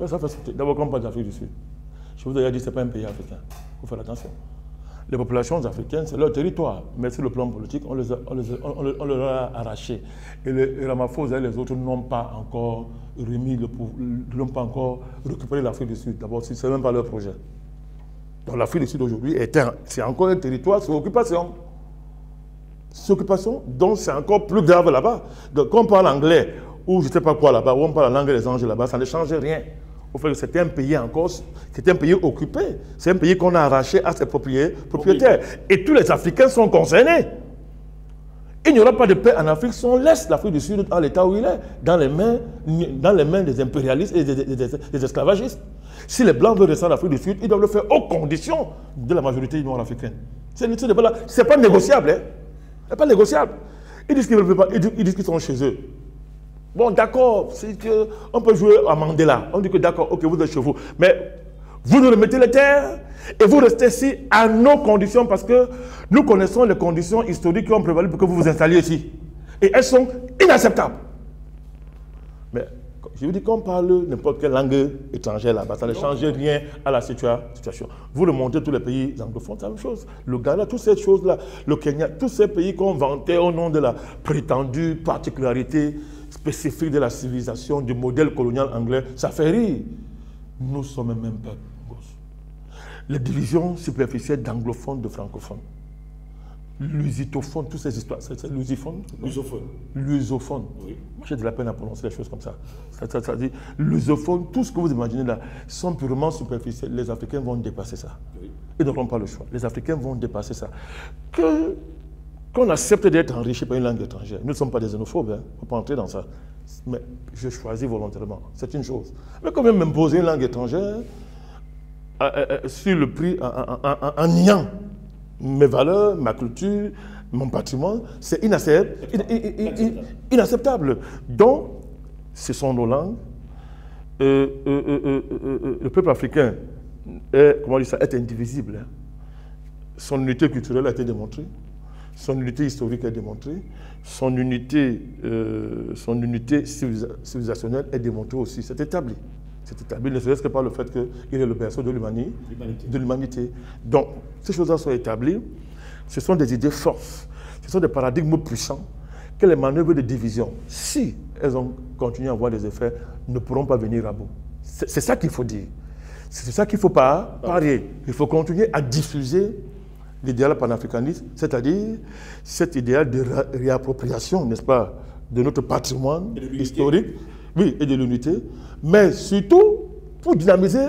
Ça fait sauter. D'abord, quand on parle d'Afrique du Sud, je vous ai déjà dit que ce n'est pas un pays africain. Il faut faire attention. Les populations africaines, c'est leur territoire. Mais sur le plan politique, on leur a arraché. Et les Ramaphosa et les autres n'ont pas encore remis n'ont pas encore récupéré l'Afrique du Sud. D'abord, ce n'est même pas leur projet. Donc l'Afrique du Sud aujourd'hui, c'est encore un territoire sous occupation. Sous occupation, donc c'est encore plus grave là-bas. Donc quand on parle anglais, ou je ne sais pas quoi là-bas, ou on parle la langue des anges là-bas, ça ne change rien. Au fait, c'était un pays encore, c'était un pays occupé. C'est un pays qu'on a arraché à ses propriétaires. Et tous les Africains sont concernés. Il n'y aura pas de paix en Afrique si on laisse l'Afrique du Sud dans l'état où il est, dans les mains des impérialistes et des esclavagistes. Si les Blancs veulent rester en Afrique du Sud, ils doivent le faire aux conditions de la majorité nord-africaine. Ce n'est pas négociable. Hein? Ce n'est pas négociable. Ils disent qu'ils ne veulent pas, ils disent qu'ils sont chez eux. Bon, d'accord, on peut jouer à Mandela. On dit que d'accord, ok, vous êtes chez vous. Mais vous nous remettez les terres et vous restez ici à nos conditions parce que nous connaissons les conditions historiques qui ont prévalu pour que vous vous installiez ici. Et elles sont inacceptables. Mais je vous dis qu'on parle n'importe quelle langue étrangère là-bas, ça ne change rien à la situation. Vous remontez tous les pays anglophones, c'est la même chose. Le Ghana, toutes ces choses-là, le Kenya, tous ces pays qu'on vantait au nom de la prétendue particularité spécifique de la civilisation, du modèle colonial anglais, ça fait rire. Nous sommes même pas gosses. Les divisions superficielles d'anglophones, de francophones, lusitophones, toutes ces histoires, c'est lusiphone. Lusophone. Oui. Moi, j'ai de la peine à prononcer les choses comme ça. Ça dit lusophone, tout ce que vous imaginez là, sont purement superficiels. Les Africains vont dépasser ça. Oui. Ils n'auront pas le choix. Les Africains vont dépasser ça. Qu'on accepte d'être enrichi par une langue étrangère. Nous ne sommes pas des xénophobes, hein. Il ne faut pas entrer dans ça. Mais je choisis volontairement, c'est une chose. Mais quand même m'imposer une langue étrangère sur le prix, en niant mes valeurs, ma culture, mon patrimoine, c'est inacceptable. Donc, ce sont nos langues. Le peuple africain est indivisible. Hein. Son unité culturelle a été démontrée. Son unité historique est démontrée, son unité civilisationnelle est démontrée aussi. C'est établi. C'est établi, ne serait-ce que par le fait qu'il est le berceau de l'humanité. Donc, ces choses-là sont établies. Ce sont des idées fortes. Ce sont des paradigmes puissants que les manœuvres de division, si elles ont continué à avoir des effets, ne pourront pas venir à bout. C'est ça qu'il faut dire. C'est ça qu'il ne faut pas parier. Il faut continuer à diffuser l'idéal panafricaniste, c'est-à-dire cet idéal de réappropriation, n'est-ce pas, de notre patrimoine historique, oui, et de l'unité, mais surtout pour dynamiser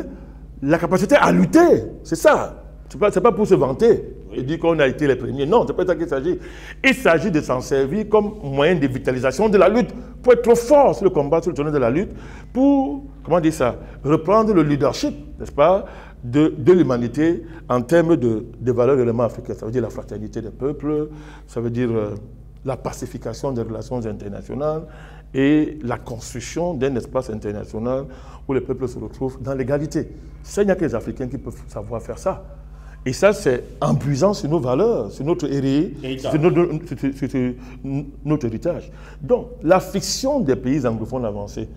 la capacité à lutter. C'est ça. Ce n'est pas pour se vanter et dire qu'on a été les premiers. Non, ce n'est pas ça qu'il s'agit. Il s'agit de s'en servir comme moyen de vitalisation de la lutte, pour être trop fort sur le combat, sur le terrain de la lutte, pour, comment dire ça, reprendre le leadership, n'est-ce pas, de l'humanité en termes de valeurs d'éléments africains. Ça veut dire la fraternité des peuples, ça veut dire la pacification des relations internationales et la construction d'un espace international où les peuples se retrouvent dans l'égalité. Ça, il n'y a que les Africains qui peuvent savoir faire ça. Et ça, c'est en puisant sur nos valeurs, sur notre notre héritage. Donc, la fiction des pays anglophones avancés,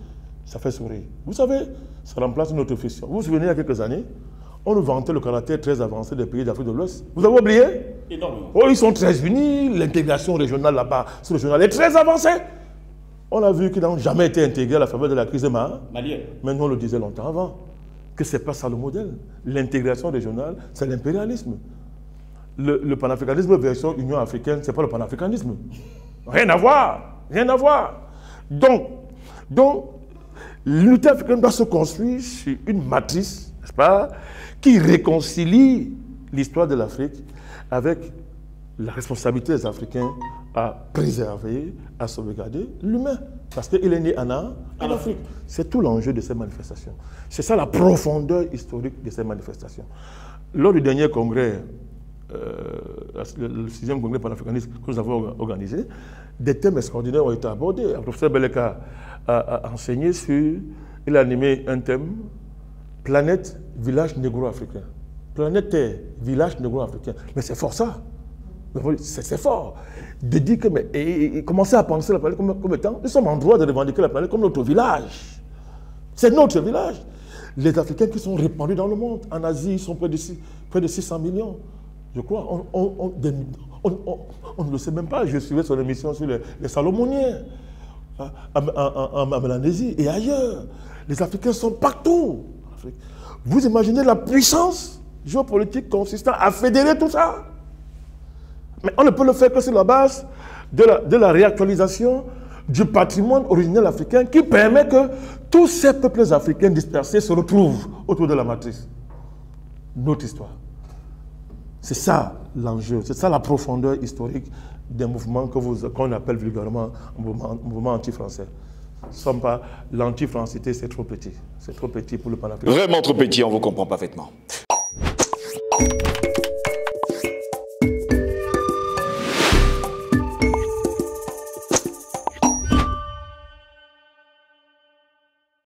ça fait sourire. Vous savez, ça remplace notre fiction. Vous vous souvenez, il y a quelques années, on nous vantait le caractère très avancé des pays d'Afrique de l'Ouest. Vous avez oublié? Énormément. Oh, ils sont très unis, l'intégration régionale là-bas, sur le régional est très avancée. On a vu qu'ils n'ont jamais été intégrés à la faveur de la crise malienne. Mais nous, on le disait longtemps avant, que ce n'est pas ça le modèle. L'intégration régionale, c'est l'impérialisme. Le panafricanisme version Union africaine, ce n'est pas le panafricanisme. Rien à voir. Rien à voir. Donc l'unité africaine doit se construire sur une matrice, n'est-ce pas, qui réconcilie l'histoire de l'Afrique avec la responsabilité des Africains à préserver, à sauvegarder l'humain. Parce qu'il est né en Afrique. C'est tout l'enjeu de ces manifestations. C'est ça la profondeur historique de ces manifestations. Lors du dernier congrès, le 6e congrès panafricaniste que nous avons organisé, des thèmes extraordinaires ont été abordés. Le professeur Beleka a enseigné sur, il a animé un thème, planète, village négro-africain. Planète Terre, village négro-africain. Mais c'est fort ça. C'est fort. De dire que, et commencer à penser la planète comme étant, nous sommes en droit de revendiquer la planète comme notre village. C'est notre village. Les Africains qui sont répandus dans le monde. En Asie, ils sont près de 600 millions. Je crois. On ne le sait même pas. Je suivais son émission sur les Salomoniens, en Mélanésie et ailleurs. Les Africains sont partout. Vous imaginez la puissance géopolitique consistant à fédérer tout ça? Mais on ne peut le faire que sur la base de la réactualisation du patrimoine originel africain qui permet que tous ces peuples africains dispersés se retrouvent autour de la matrice. Notre histoire. C'est ça l'enjeu, c'est ça la profondeur historique des mouvements qu'on appelle vulgairement mouvement anti-français. L'anti-francité, c'est trop petit. C'est trop petit pour le panafricanisme. Vraiment trop petit, on vous comprend parfaitement.